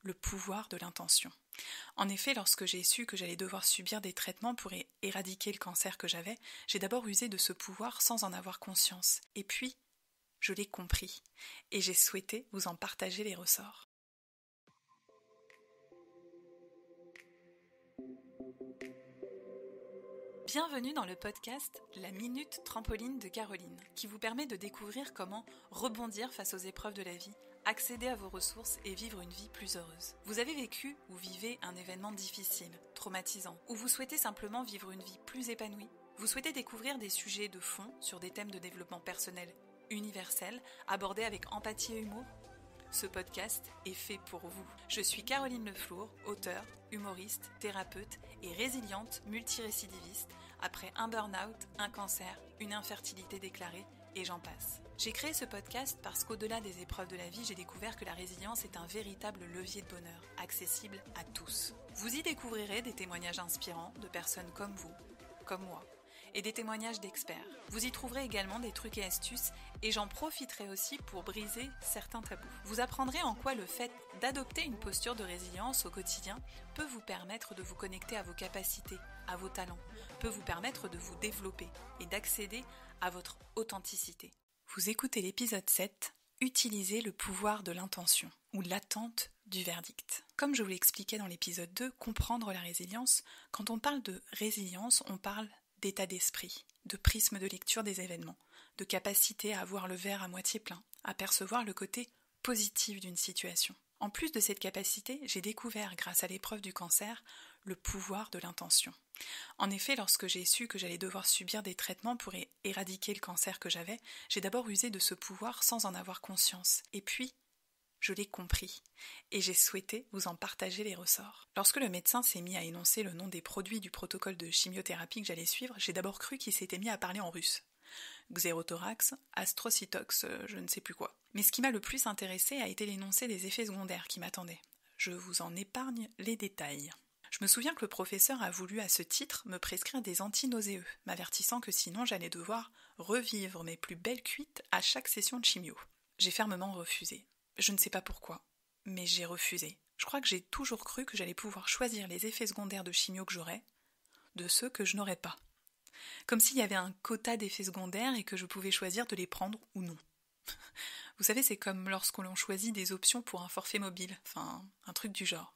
le pouvoir de l'intention. En effet, lorsque j'ai su que j'allais devoir subir des traitements pour éradiquer le cancer que j'avais, j'ai d'abord usé de ce pouvoir sans en avoir conscience. Et puis, je l'ai compris, et j'ai souhaité vous en partager les ressorts. Bienvenue dans le podcast La Minute Trampoline de Caroline, qui vous permet de découvrir comment rebondir face aux épreuves de la vie, accéder à vos ressources et vivre une vie plus heureuse. Vous avez vécu ou vivez un événement difficile, traumatisant, ou vous souhaitez simplement vivre une vie plus épanouie? Vous souhaitez découvrir des sujets de fond sur des thèmes de développement personnel universels, abordés avec empathie et humour? Ce podcast est fait pour vous. Je suis Caroline Leflour, auteure, humoriste, thérapeute et résiliente multirécidiviste après un burn-out, un cancer, une infertilité déclarée et j'en passe. J'ai créé ce podcast parce qu'au-delà des épreuves de la vie, j'ai découvert que la résilience est un véritable levier de bonheur, accessible à tous. Vous y découvrirez des témoignages inspirants de personnes comme vous, comme moi, et des témoignages d'experts. Vous y trouverez également des trucs et astuces et j'en profiterai aussi pour briser certains tabous. Vous apprendrez en quoi le fait d'adopter une posture de résilience au quotidien peut vous permettre de vous connecter à vos capacités, à vos talents, peut vous permettre de vous développer et d'accéder à votre authenticité. Vous écoutez l'épisode 7, Utiliser le pouvoir de l'intention ou l'attente du verdict. Comme je vous l'expliquais dans l'épisode 2, comprendre la résilience, quand on parle de résilience, on parle d'état d'esprit, de prisme de lecture des événements, de capacité à voir le verre à moitié plein, à percevoir le côté positif d'une situation. En plus de cette capacité, j'ai découvert, grâce à l'épreuve du cancer, le pouvoir de l'intention. En effet, lorsque j'ai su que j'allais devoir subir des traitements pour éradiquer le cancer que j'avais, j'ai d'abord usé de ce pouvoir sans en avoir conscience. Et puis, je l'ai compris, et j'ai souhaité vous en partager les ressorts. Lorsque le médecin s'est mis à énoncer le nom des produits du protocole de chimiothérapie que j'allais suivre, j'ai d'abord cru qu'il s'était mis à parler en russe. Xérothorax, astrocytox, je ne sais plus quoi. Mais ce qui m'a le plus intéressé a été l'énoncé des effets secondaires qui m'attendaient. Je vous en épargne les détails. Je me souviens que le professeur a voulu à ce titre me prescrire des antinauséeux, m'avertissant que sinon j'allais devoir revivre mes plus belles cuites à chaque session de chimio. J'ai fermement refusé. Je ne sais pas pourquoi, mais j'ai refusé. Je crois que j'ai toujours cru que j'allais pouvoir choisir les effets secondaires de chimio que j'aurais, de ceux que je n'aurais pas. Comme s'il y avait un quota d'effets secondaires et que je pouvais choisir de les prendre ou non. Vous savez, c'est comme lorsqu'on choisit des options pour un forfait mobile, enfin, un truc du genre.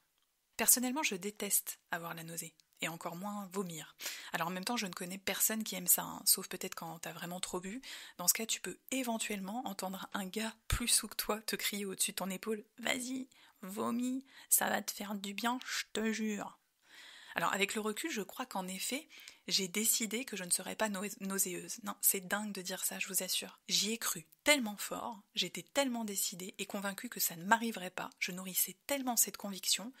Personnellement, je déteste avoir la nausée, et encore moins vomir. Alors en même temps, je ne connais personne qui aime ça, sauf peut-être quand t'as vraiment trop bu. Dans ce cas, tu peux éventuellement entendre un gars plus sous que toi te crier au-dessus de ton épaule « Vas-y, vomis, ça va te faire du bien, je te jure !» Alors avec le recul, je crois qu'en effet, j'ai décidé que je ne serais pas nauséeuse. Non, c'est dingue de dire ça, je vous assure. J'y ai cru tellement fort, j'étais tellement décidée et convaincue que ça ne m'arriverait pas, je nourrissais tellement cette conviction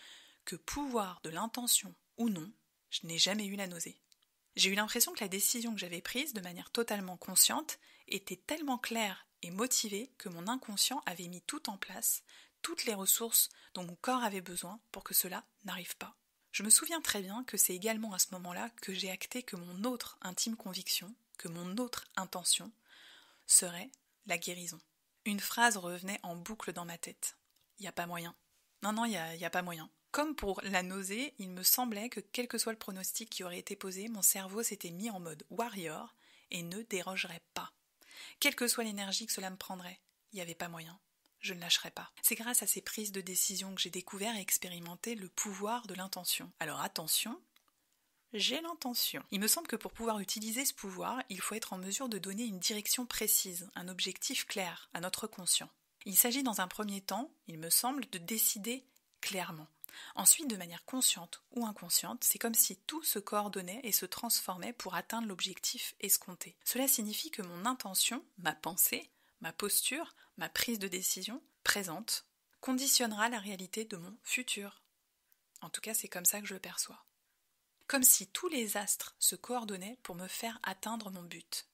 que pouvoir de l'intention ou non, je n'ai jamais eu la nausée. J'ai eu l'impression que la décision que j'avais prise de manière totalement consciente était tellement claire et motivée que mon inconscient avait mis tout en place, toutes les ressources dont mon corps avait besoin pour que cela n'arrive pas. Je me souviens très bien que c'est également à ce moment-là que j'ai acté que mon autre intime conviction, que mon autre intention, serait la guérison. Une phrase revenait en boucle dans ma tête. Il n'y a pas moyen. Non, il n'y a pas moyen. Comme pour la nausée, il me semblait que quel que soit le pronostic qui aurait été posé, mon cerveau s'était mis en mode warrior et ne dérogerait pas. Quelle que soit l'énergie que cela me prendrait, il n'y avait pas moyen. Je ne lâcherai pas. C'est grâce à ces prises de décision que j'ai découvert et expérimenté le pouvoir de l'intention. Alors attention, j'ai l'intention. Il me semble que pour pouvoir utiliser ce pouvoir, il faut être en mesure de donner une direction précise, un objectif clair à notre conscient. Il s'agit dans un premier temps, il me semble, de décider clairement. Ensuite, de manière consciente ou inconsciente, c'est comme si tout se coordonnait et se transformait pour atteindre l'objectif escompté. Cela signifie que mon intention, ma pensée, ma posture, ma prise de décision présente conditionnera la réalité de mon futur. En tout cas, c'est comme ça que je le perçois. Comme si tous les astres se coordonnaient pour me faire atteindre mon but.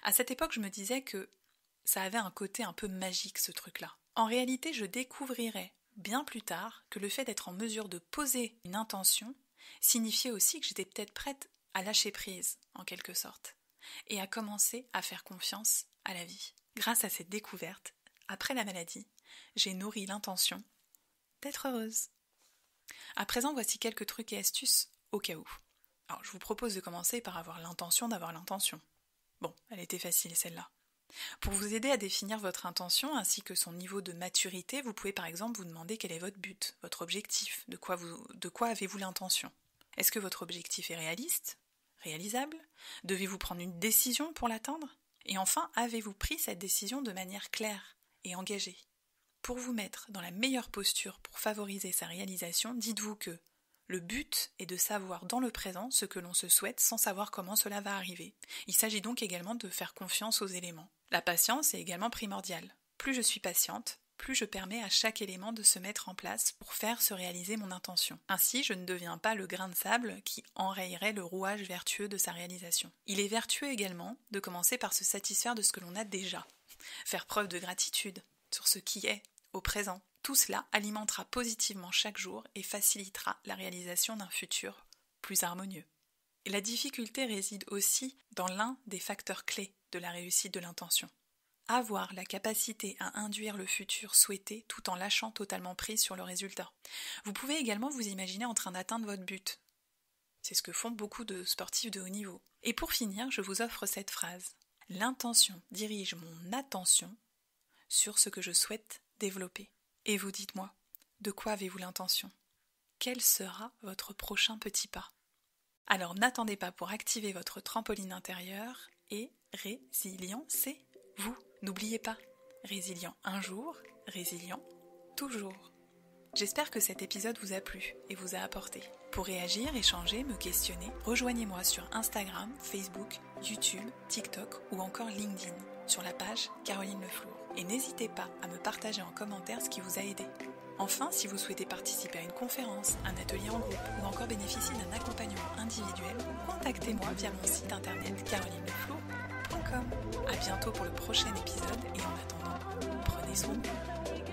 À cette époque, je me disais que ça avait un côté un peu magique, ce truc-là. En réalité, je découvrirais bien plus tard que le fait d'être en mesure de poser une intention signifiait aussi que j'étais peut-être prête à lâcher prise, en quelque sorte, et à commencer à faire confiance à la vie. Grâce à cette découverte, après la maladie, j'ai nourri l'intention d'être heureuse. À présent, voici quelques trucs et astuces au cas où. Alors, je vous propose de commencer par avoir l'intention d'avoir l'intention. Bon, elle était facile celle-là. Pour vous aider à définir votre intention ainsi que son niveau de maturité, vous pouvez par exemple vous demander quel est votre but, votre objectif, de quoi avez-vous l'intention. Est-ce que votre objectif est réaliste, réalisable? Devez-vous prendre une décision pour l'atteindre? Et enfin, avez-vous pris cette décision de manière claire et engagée? Pour vous mettre dans la meilleure posture pour favoriser sa réalisation, dites-vous que le but est de savoir dans le présent ce que l'on se souhaite sans savoir comment cela va arriver. Il s'agit donc également de faire confiance aux éléments. La patience est également primordiale. Plus je suis patiente, plus je permets à chaque élément de se mettre en place pour faire se réaliser mon intention. Ainsi, je ne deviens pas le grain de sable qui enrayerait le rouage vertueux de sa réalisation. Il est vertueux également de commencer par se satisfaire de ce que l'on a déjà. Faire preuve de gratitude sur ce qui est, au présent. Tout cela alimentera positivement chaque jour et facilitera la réalisation d'un futur plus harmonieux. Et la difficulté réside aussi dans l'un des facteurs clés de la réussite de l'intention. Avoir la capacité à induire le futur souhaité tout en lâchant totalement prise sur le résultat. Vous pouvez également vous imaginer en train d'atteindre votre but. C'est ce que font beaucoup de sportifs de haut niveau. Et pour finir, je vous offre cette phrase. L'intention dirige mon attention sur ce que je souhaite développer. Et vous dites-moi, de quoi avez-vous l'intention? Quel sera votre prochain petit pas? Alors n'attendez pas pour activer votre trampoline intérieure et résilience-vous. N'oubliez pas, résilient un jour, résilient toujours. J'espère que cet épisode vous a plu et vous a apporté. Pour réagir, échanger, me questionner, rejoignez-moi sur Instagram, Facebook, YouTube, TikTok ou encore LinkedIn sur la page Caroline Leflour. Et n'hésitez pas à me partager en commentaire ce qui vous a aidé. Enfin, si vous souhaitez participer à une conférence, un atelier en groupe ou encore bénéficier d'un accompagnement individuel, contactez-moi via mon site internet carolineleflour.com. À bientôt pour le prochain épisode et en attendant, prenez soin de vous.